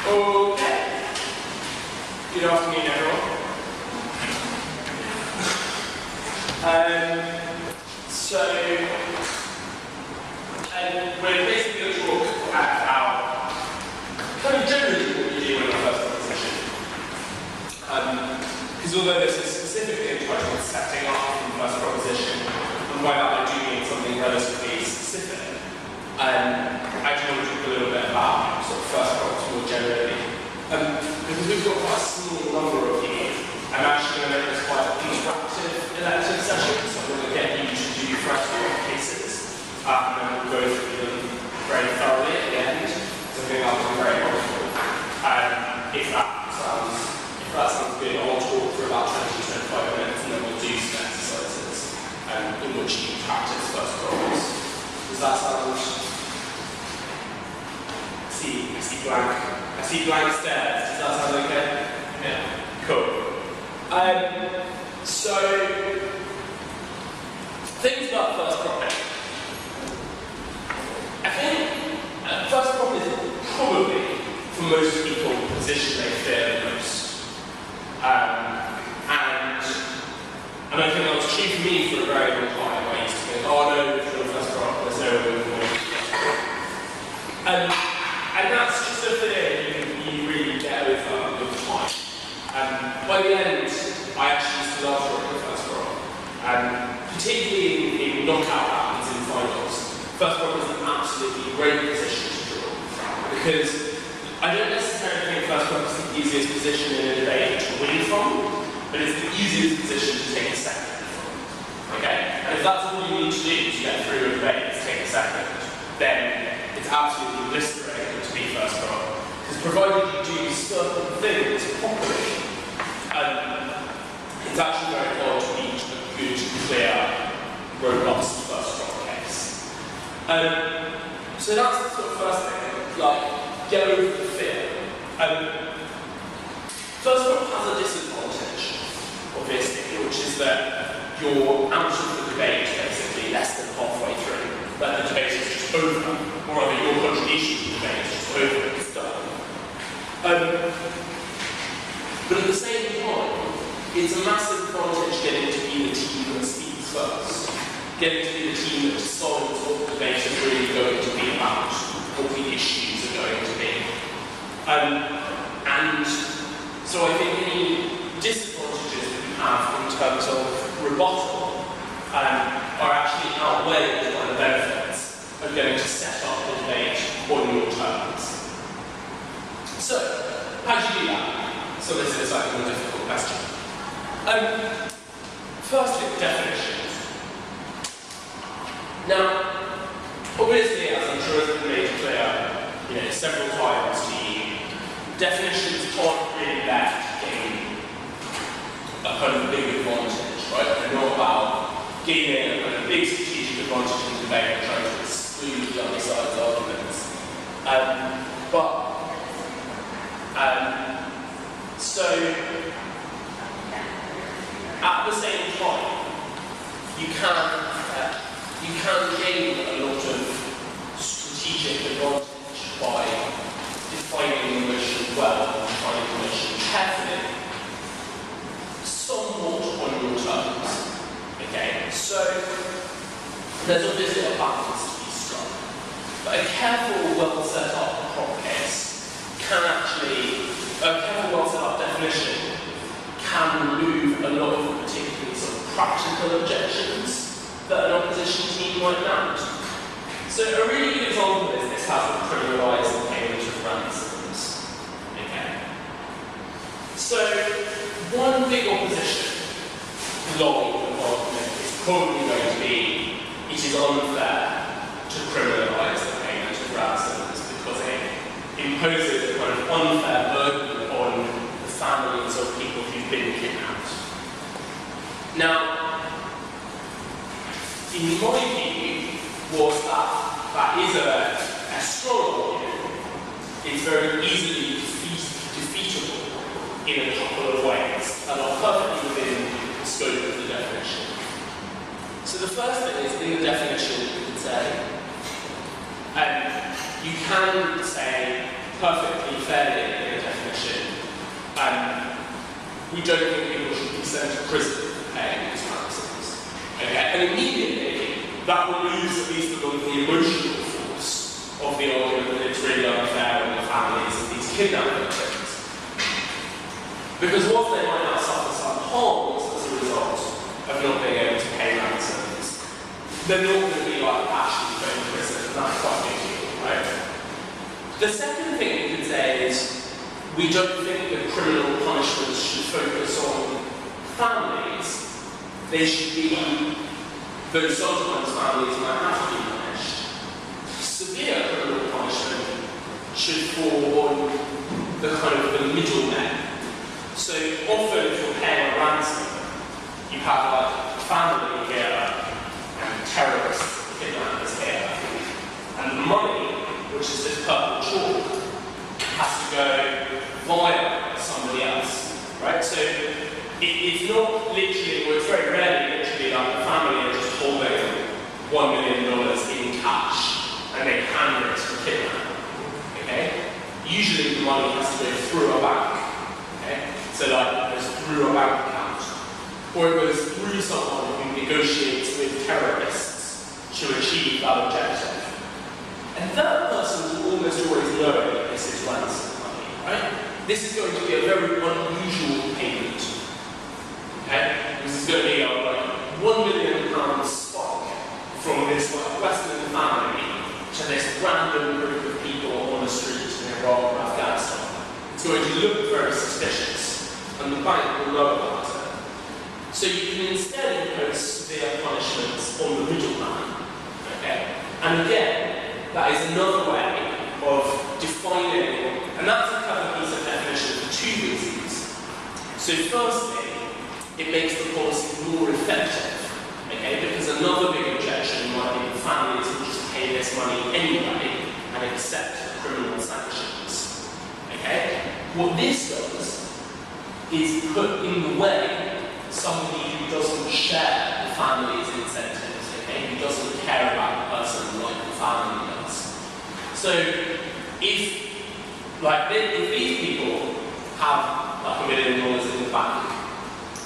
Okay. Good afternoon, everyone. We're basically going to talk at our kind of generally what you do in your first proposition. Because although this is specifically entitled to setting up from the first proposition, and by that I do mean something relatively specific, I do want to talk a little bit about sort of first props more generally. Because we've got quite a small number of you, I'm actually going to make this quite an interactive elective session, so I'm going to get you to do first prop cases, and then we'll go through them very thoroughly at the end, so I think that'll be very helpful. If that sounds good, I'll talk for about 20-25 minutes, and then we'll do some exercises in which you practice first props. Does that sound? I see blank stares. Does that sound okay? Yeah. Cool. So, things about first propping. I think first prop is probably, for most people, the position they fear the most. And I think that was true for me for a very long time. I used to think, oh no, if you're first prop, there's no way we can And that's just a fear you really get over with time. By the end, I actually used to love drawing the first prop. Particularly in knockout rounds in finals, first prop is an absolutely great position to draw. Because I don't necessarily think first prop is the easiest position in a debate to win from, but it's the easiest position to take a second from. Okay? And if that's all you need to do to get through a debate, is take a second, then it's absolutely blistering to be first prop. Because provided you do certain things properly, it's actually very hard to reach a good, clear, robust first prop case. So that's the sort of first thing, like, get over the fear. First prop has a disadvantage, obviously, which is that you're out of the debate basically less than halfway through. That the debate is just over, or rather your contribution to the debate is just over, it's done. But at the same time, it's a massive advantage getting to be the team that speaks first, getting to be the team that decides what the debate is really going to be about, what the issues are going to be. And so I think any disadvantages that you have in terms of rebuttal are actually outweighed by the benefits of getting to set up the debate on your terms. So, how do you do that? So this is a slightly more difficult question. Firstly, definitions. Now, obviously, as I'm sure has been made clear, several times to you, definitions aren't really there to gain a kind of big advantage, right? They're not about gaining a kind of big strategic advantage in the debate and trying to exclude the other side's arguments. So, at the same time, you can gain a lot of strategic advantage by defining the mission well and defining the mission carefully, somewhat on your terms. Okay, so there's obviously a balance to be struck, but a careful, well set up prop case can actually, a careful, well set up definition can remove a lot of particularly sort of practical objections that an opposition team might mount. So a really good example is this has to criminalise the payment of ransoms. Okay. So one big opposition long argument is probably going to be it is unfair to criminalise the payment of ransoms because it imposes a kind of unfair burden on the families of people who've been kidnapped. Now, in my view, was that is a strong argument. It's very easily defeatable in a couple of ways, and are perfectly within the scope of the definition. So the first thing is, in the definition, you can say perfectly fairly in a definition, we don't think people should be sent to prison for paying these ransoms. Okay? And immediately, that will lose at least a lot of the emotional force of the argument that it's really unfair on the families of these kidnapped victims. Because whilst they might not suffer some harms as a result of not being able to pay ransoms, they're not going to be like actually put in prison, and that's quite a big deal, right? The second thing we can say is we don't think that criminal punishments should focus on families. They should be, though sometimes families might have to be punished. Severe criminal punishment should fall on the kind of the middlemen. So often if you're paying a ransom, you have like a family here and terrorists, kidnappers here. And the money, which is this purple chalk, has to go via somebody else, right? So it's not literally, or it's very rarely literally like the family are just holding $1 million in cash and they hand it to the kidnapper, okay? Usually the money has to go through a bank, okay? So like it goes through a bank account, or it goes through someone who negotiates with terrorists to achieve that objective. And that person will almost always know that this is ransom money, right? This is going to be a very unusual payment. Okay? This is going to be a like £1 million spike from this like Western family to this random group of people on the streets in Iraq or Afghanistan. It's going to look very suspicious, and the bank will know about it. So you can instead impose severe punishments on the middleman. Okay? And again, that is another way of defining, and that's a clever piece of definition for two reasons. So firstly, it makes the policy more effective, okay? Because another big objection might be the families will just pay this money anyway and accept criminal sanctions, okay? What this does is put in the way somebody who doesn't share the family's incentives, okay? Who doesn't care about the person like the family does. So if these people have like $1 million in the bank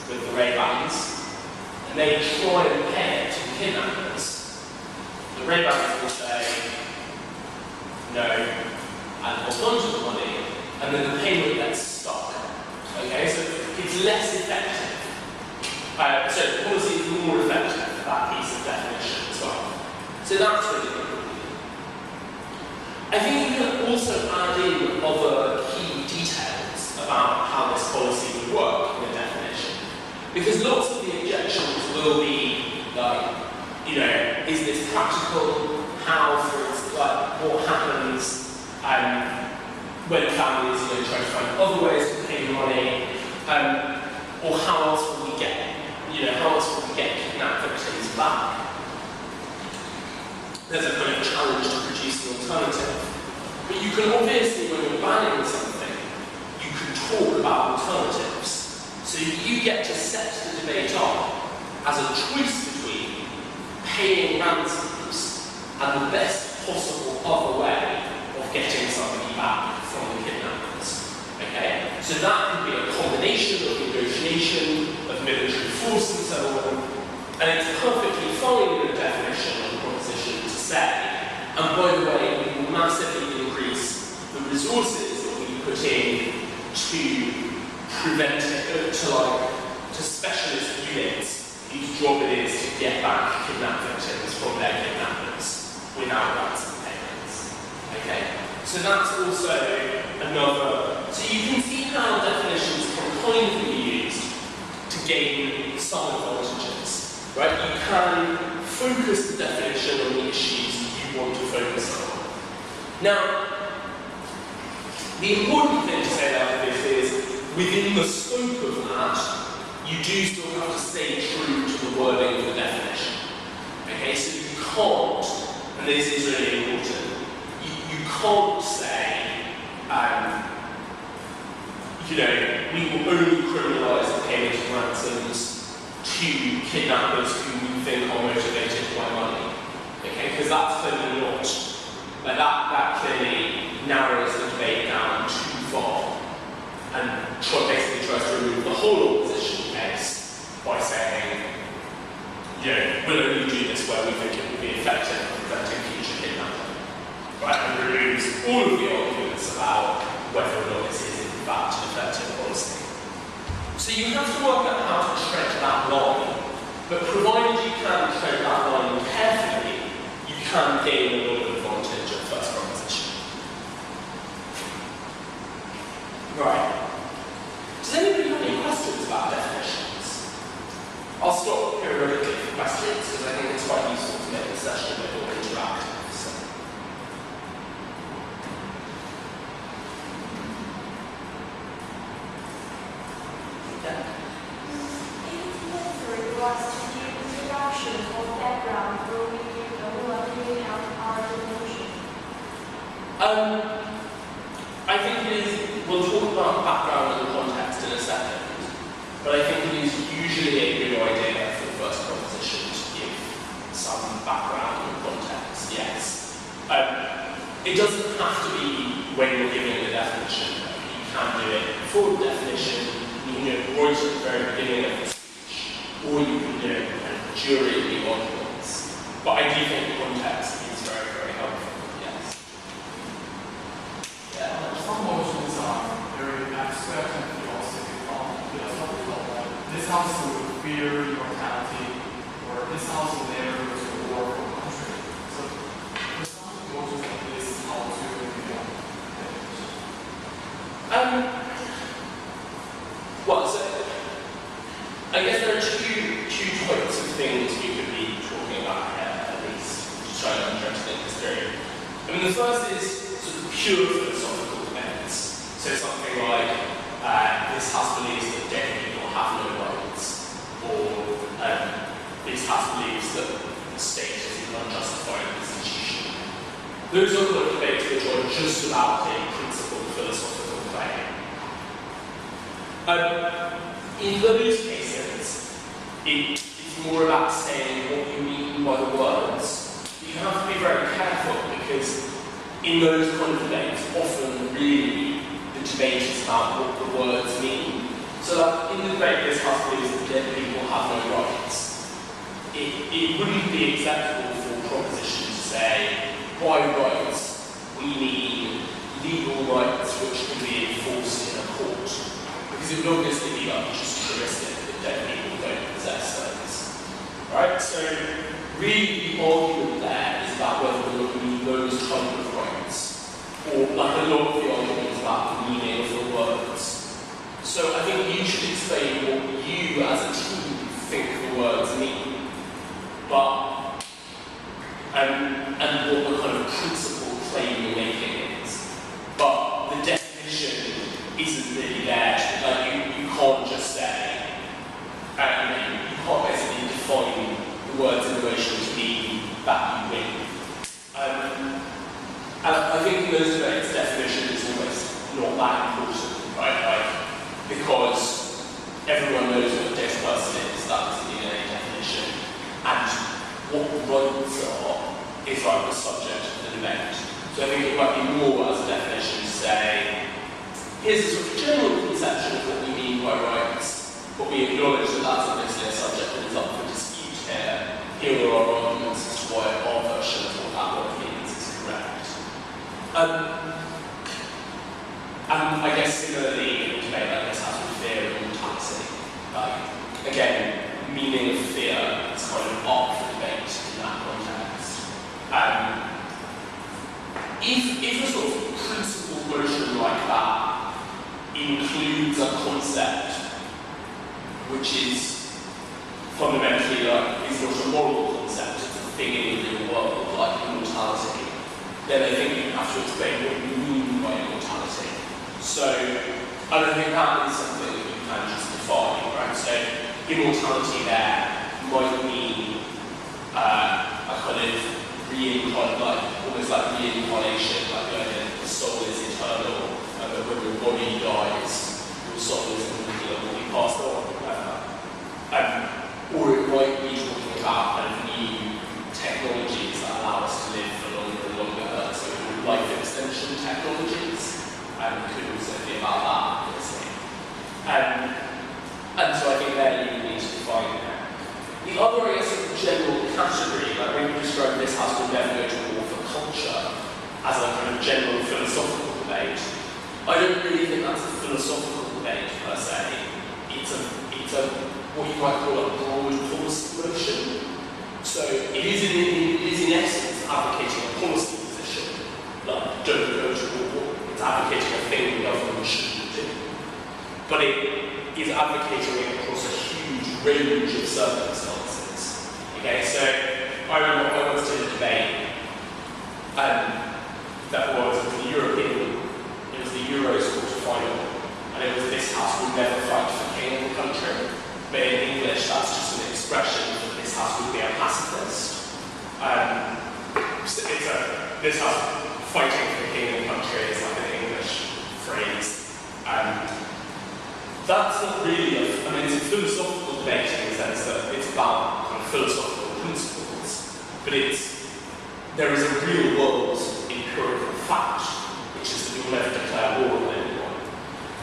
with the Ray-Bans, and they try and pay it to the kidnappers, the Ray-Bans will say, no, and hold on to the money, and then the payment gets stuck. Okay, so it's less effective. So the policy is more effective for that piece of definition as well. So that's really good. I think you can also add in other key details about how this policy would work in the definition. Because lots of the objections will be like, is this practical? How, for instance, what happens when families try to find other ways to pay the money? Or how else will we get, kidnapped victims back? There's a kind of challenge to produce an alternative. But you can obviously, when you're banning something, you can talk about alternatives. So you get to set the debate up as a choice between paying ransoms and the best possible other way of getting somebody back from the kidnappers. Okay? So that could be a combination of negotiation, of military force and so on. And it's perfectly fine in the definition of the proposition to say, and by the way, we will massively increase the resources that we put in to prevent it, to specialist units whose job it is to get back kidnapped victims from their kidnappers without ransom payments. Okay? So that's also another. So you can see how definitions can kind of be used to gain some advantages. Right? You can focus the definition on the issues you want to focus on. Now, the important thing to say about this is, within the scope of that, you do still have to stay true to the wording of the definition. Okay, so you can't, and this is really important, you can't say, we will only criminalise the payment of ransoms to kidnappers who we think are motivated by money. Okay, because that's clearly not, that clearly narrows the debate down too far and basically tries to remove the whole opposition case by saying, we'll only do this where we think it will be effective in preventing future kidnapping. Right? And removes all of the arguments about whether or not this is in fact an effective policy. So you have to work out how to tread that line, but provided you can tread that line carefully, you can gain a little advantage of first proposition. Right. Does anybody have any questions about definitions? I'll stop periodically for questions because I think it's quite useful to make the session a bit more interactive. So. Yeah. Is it necessary for us to give introduction or background when we are giving out our definition? I think it is, we'll talk about background and context in a second, but I think it is usually a good idea for the first proposition to give some background and context, yes. It doesn't have to be when you're giving the definition. You can do it before the definition, you can do it right at the very beginning of the speech, or you can do it during the arguments. But I do think context is very, very helpful, yes. Yeah. Some motions are very abstract and philosophical. This house will fear immortality, or this house will never go to war for country. So, for some motions like this, how to well, so I guess there are two types of things we could be talking about here, at least, just trying to understand this through. I mean, the first is sort of pure philosophical debates. So something like, this house believes that dead people have no rights, or this house believes that the state is an unjustified institution. Those are the debates which are just about a principled philosophical claim. In those cases, it's more about saying what you mean by the words. You have to be very careful because in those kind of debates, often really the debate is about what the words mean. So like in the debate, this house believes that dead people have no rights. It wouldn't be acceptable for a proposition to say, by rights, we mean legal rights which can be enforced in a court. Because it would obviously be like just truistic that dead people don't possess those. Right? So really the argument there is about whether we look at those kind of rights, or like a lot of the argument is about the meaning of the words. So I think you should explain what you as a team think the words mean, but and what the kind of principal claim you're making is. But the definition isn't really there. Like you can't just say, you can't basically define the words in relation to mean that you win. And I think in those debates, definition is almost not that important, right? Like, because everyone knows what a dead person is, that's the DNA definition. And what rights are is like the subject of the debate. So I think it might be more as a definition to say, here's a sort of general conception of what we mean by rights, but we acknowledge that that's obviously a subject that is up for dispute here. Here are our arguments as to why our version of what that word means is correct. And I guess similarly in a debate like this has with fear and mortality. Again, meaning of fear is kind of up for debate in that context. If a sort of principled motion like that includes a concept which is fundamentally like, is not a moral concept, it's a thing in the real world, like immortality, then I think you have to explain what you mean by immortality. So, I don't think that is something that you can just define, right? So, immortality there might mean a kind of almost like reincarnation, like the idea that the soul is eternal, and that when your body dies, your soul is immortal, passed on, or it might be talking about kind of new technologies that allow us to live for longer and longer, so life extension technology. could also be about that, obviously. And so I think there you need to define that. The other, I guess, general category, like when you describe this house will never go to war for culture as a kind of general philosophical debate, I don't really think that's a philosophical debate per se. It's a what you might call a broad policy motion. So it is in essence advocating a policy position, like don't go to war. It's advocating a thing the government shouldn't do. But it is advocating it across a huge range of circumstances. Okay, so I once did a debate that was the European, it was the Euros quarter-final, and it was this house will never fight for king of the country. But in English, that's just an expression that this house would be a pacifist. This house fighting for the king of the country is like an English phrase. That's not really it's a philosophical debate in the sense that it's about kind of philosophical principles, but there is a real world empirical fact, which is that you'll never declare war on anyone.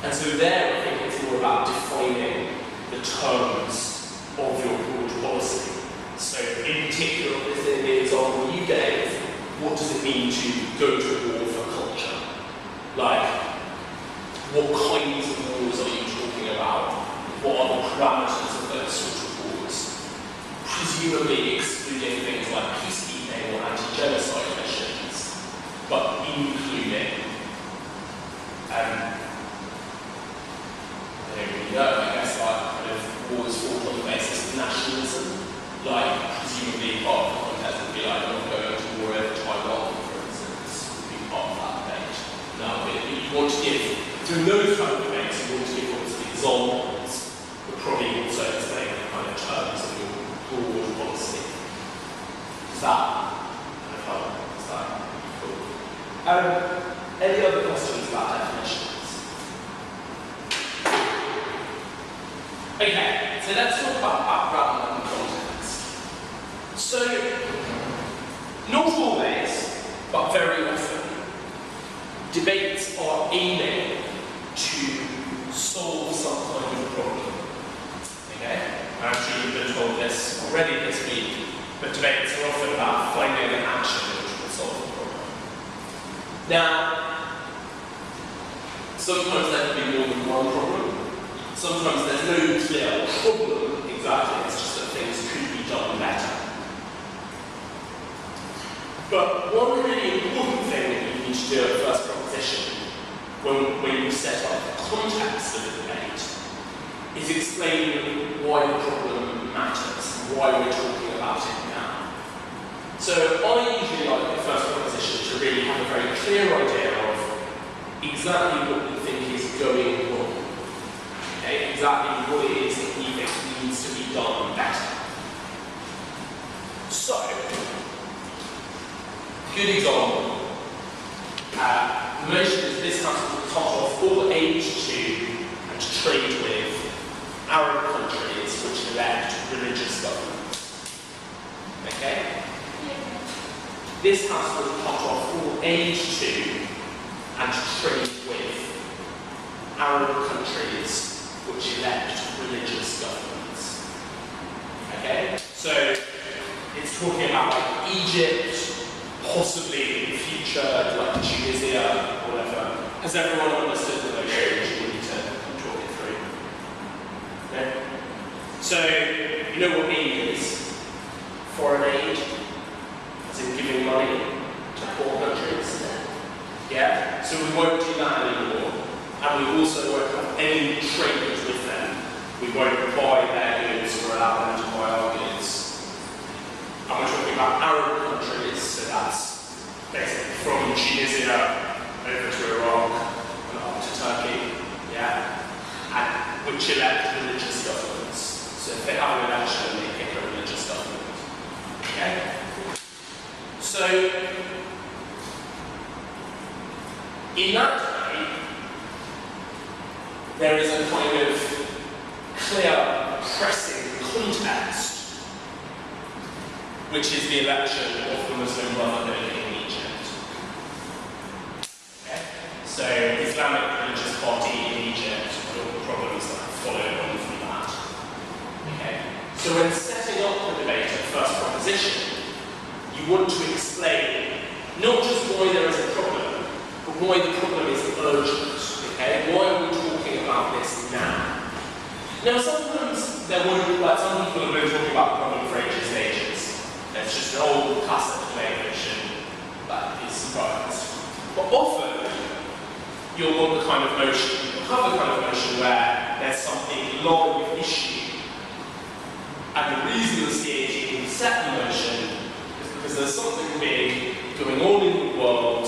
And so there, I think it's more about defining the terms of your broad policy. So in particular, within the example you gave, what does it mean to go to war for culture? Like, what kinds of wars are you talking about? What are the parameters of those sorts of wars? Presumably excluding things like peacekeeping or anti-genocide missions, but including, I don't really know, I guess like kind of wars fought on the basis of nationalism, like presumably part of the context would be like not going to war over Taiwan, for instance, would be part of that debate. Now, but you want to give, through those kind of debates, you want to give obviously examples, but probably also explain the kind of terms of your broad policy. Does that kind of help? Is that cool? Any other questions about definitions? Okay, so let's talk about background and context. So, not always, but very often, debates are aiming to solve some kind of problem. Okay? I'm sure you've been told this already this week, but debates are often about finding an action which will solve the problem. Now, sometimes there can be more than one problem. Sometimes there's no clear problem exactly, it's just that things could be done better. But one really important thing that you need to do at first proposition, when you set up the context of the debate, is explain why the problem matters, why we're talking about it now. So I usually like the first proposition to really have a very clear idea of exactly what we think is going wrong. Okay, exactly what it is that we think needs to be done better. So, good example. The motion is this house will cut off all aid to and trade with Arab countries which elect religious governments. Okay? Yeah. This house will cut off all aid to and trade with Arab countries which elect religious governments. Okay? So it's talking about like Egypt, possibly in the future, like Tunisia, or whatever. Has everyone understood the motion? You need to talk it through. Okay? So, you know what aid is? Foreign aid, as in giving money to poor countries. Yeah? So we won't do that anymore. And we also won't have any trade with them. We won't buy their goods or allow them to buy our goods. And we're talking about Arab countries, so that's basically from Tunisia over to Iraq and up to Turkey, yeah? And which elect religious governments. So if they have an election, they pick a religious government. Okay? So, in that way, there is a kind of clear, pressing context, which is the election of the Muslim Brotherhood in Egypt. Okay? So, it's Islamic religious party in Egypt, and all the problems that followed on from that. Okay? So when setting up the debate at first proposition, you want to explain not just why there is a problem, but why the problem is urgent. Okay? Why are we talking about this now? Now sometimes there won't be, like some people have been talking about the problem for ages and ages. It's just an old classic language that is surprised. But often, you'll want the kind of motion, you'll have the kind of motion where there's something live issue. And the reason the CAG can set the motion is because there's something big going on in the world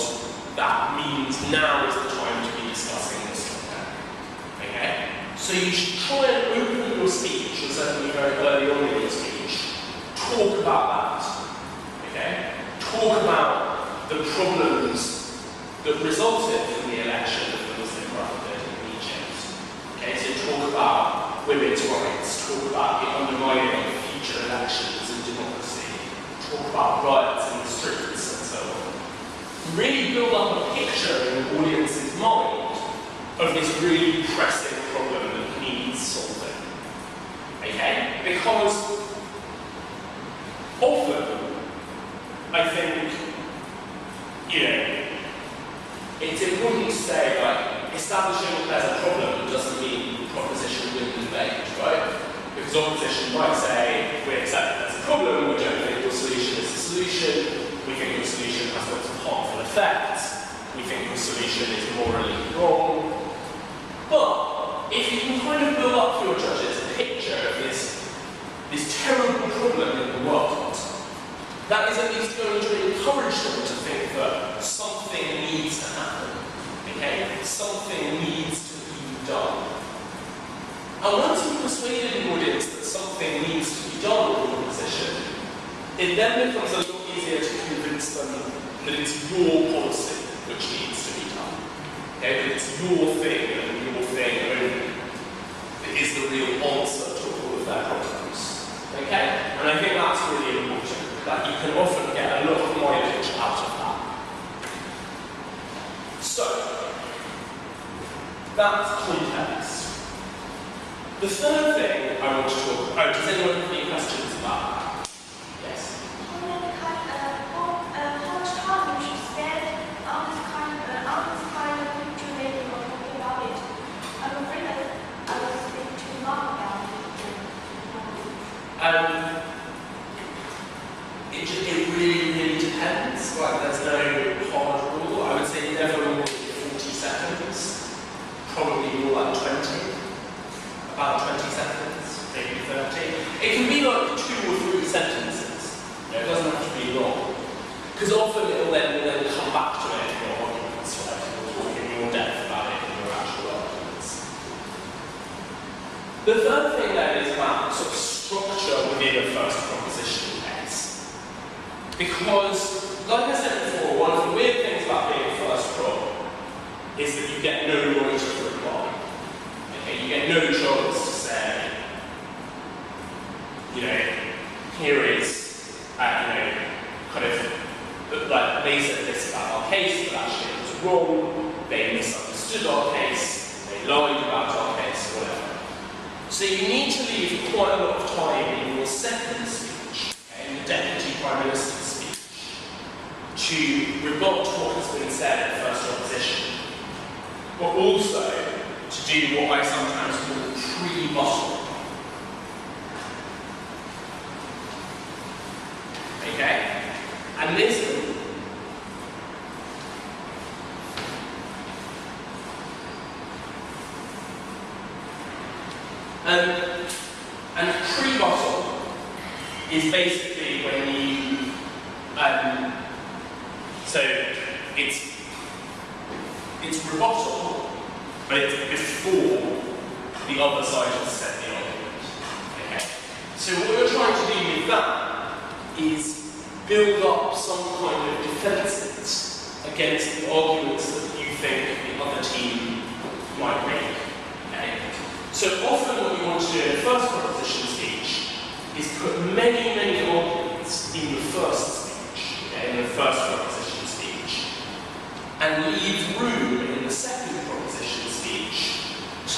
that means now is the time to be discussing this topic. Okay? So you should try and open your speech, or certainly very early on in your speech, talk about that. Okay? Talk about the problems that resulted from the election of the Muslim Brotherhood in Egypt. Okay, so talk about women's rights, talk about the undermining of future elections and democracy, talk about riots in the streets and so on. Really build up a picture in the audience's mind of this really pressing problem that needs solving. Okay? Because often, I think, it's important to say, like, establishing that there's a problem doesn't mean proposition win the debate, right? Because opposition might say, we accept that there's a problem, we don't think your solution is a solution, we think your solution has lots of harmful effects, we think your solution is morally wrong. But if you can kind of build up for your judges a picture of this terrible problem in the world, that is at least going to encourage them to think that something needs to happen. Okay? Something needs to be done. And once you've persuaded an audience that something needs to be done in your position, it then becomes a lot easier to convince them that it's your policy which needs to be done. Okay? That it's your thing and your thing only that is the real answer to all of their problems. Okay? And I think that's really important. That you can often get a lot of mileage out of that. So, that's context. The third thing I want to talk about, does anyone have any questions about that? Yes? How much time you should spend on this kind of picture making or talking about it? I'm afraid that I was thinking too long about it. It really, really depends. Like, there's no hard rule. I would say never more than 40 seconds. Probably more like 20. About 20 seconds, maybe 30. It can be like 2 or 3 sentences. It doesn't have to be long. Because often it will then come back to it in your arguments, right? You'll talk in more depth about it in your actual arguments. The third thing then is about sort of structure within a first proposition. Because, like I said before, one of the weird things about being a first prop is that you get no right to reply. Okay, you get no chance to say, here is, kind of, like, they said this about our case, but actually it was wrong, they misunderstood our case, they lied about our case, whatever. So you need to leave quite a lot of time in your second speech, in the Deputy Prime Minister's to rebut what has been said at first opposition, but also to do what I sometimes call pre-rebuttal. Okay? And this and pre-rebuttal is basically when you so it's rebuttal, but it's before the other side has said the argument. Okay? So what we're trying to do with that is build up some kind of defences against the arguments that you think the other team might make. Okay? So often what you want to do in a first proposition speech is put many, many arguments in the first speech, okay, in the first proposition speech, and leave room in the second proposition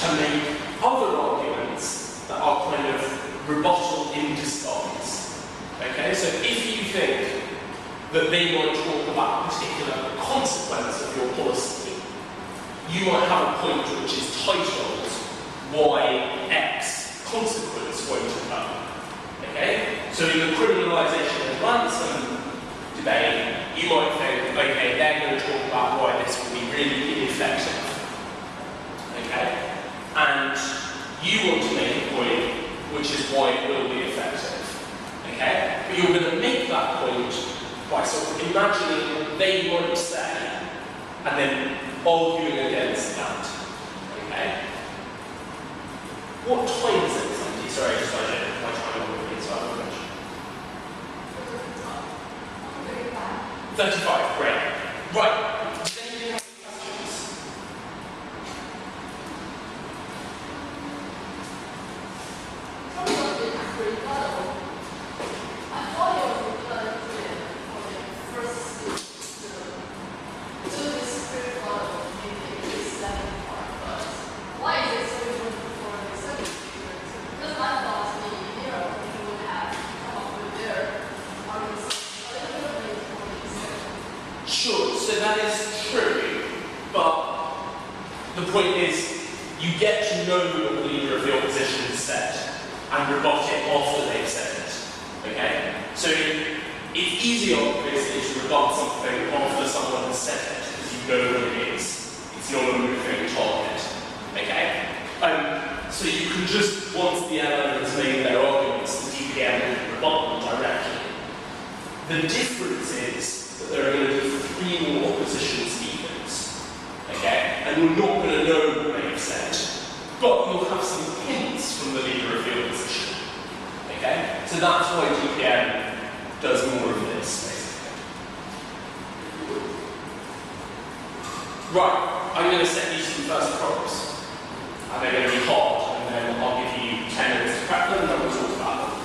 to make other arguments that are kind of rebuttal in disguise. Okay, so if you think that they might talk about a particular consequence of your policy, you might have a point which is titled "Why X Consequence Won't Occur." Okay, so in the criminalisation of ransom debate, you might think, okay, they're going to talk about why this will be really ineffective. Okay, and you want to make a point which is why it will be effective. Okay, but you're going to make that point by sort of imagining what they might say and then arguing against that. Okay? What time is it, Sandy? Sorry, just I don't my time on the so I have a question. 35, great. Right. Does anybody have any questions? Sure, so that is true, but the point is you get to know what the leader of the opposition has said and rebut it after they've said it. Okay? So it's easier, obviously, to rebut something after someone has said it, because you know what it is. It's not a moving target. Okay? So you can just, once the LM has made their arguments, the DPM can rebut them directly. The difference is that there are going to be 3 more opposition speakers. Okay? And you're not going to know what they've said, but you'll have some hints from the leader of the opposition. Okay? So that's why DPM does more of this, basically. Right, I'm going to set you some first props. And they're going to be hard, and then I'll give you 10 minutes to prep them, and then we'll talk about them.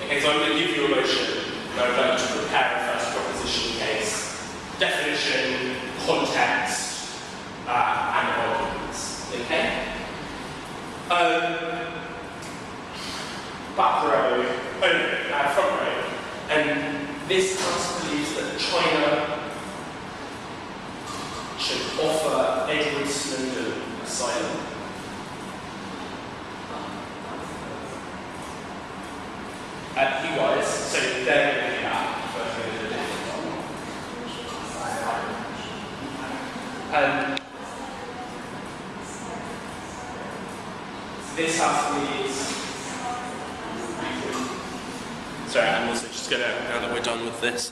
Okay, so I'm going to give you a motion, and I'd like you to prepare a first proposition case, definition, context, and arguments. Okay? Back row, front row, and this house believes that China should offer Edward Snowden asylum. You guys, so they're going to do that. First thing to do. This house needs. Sorry, I'm also just going to, now that we're done with this.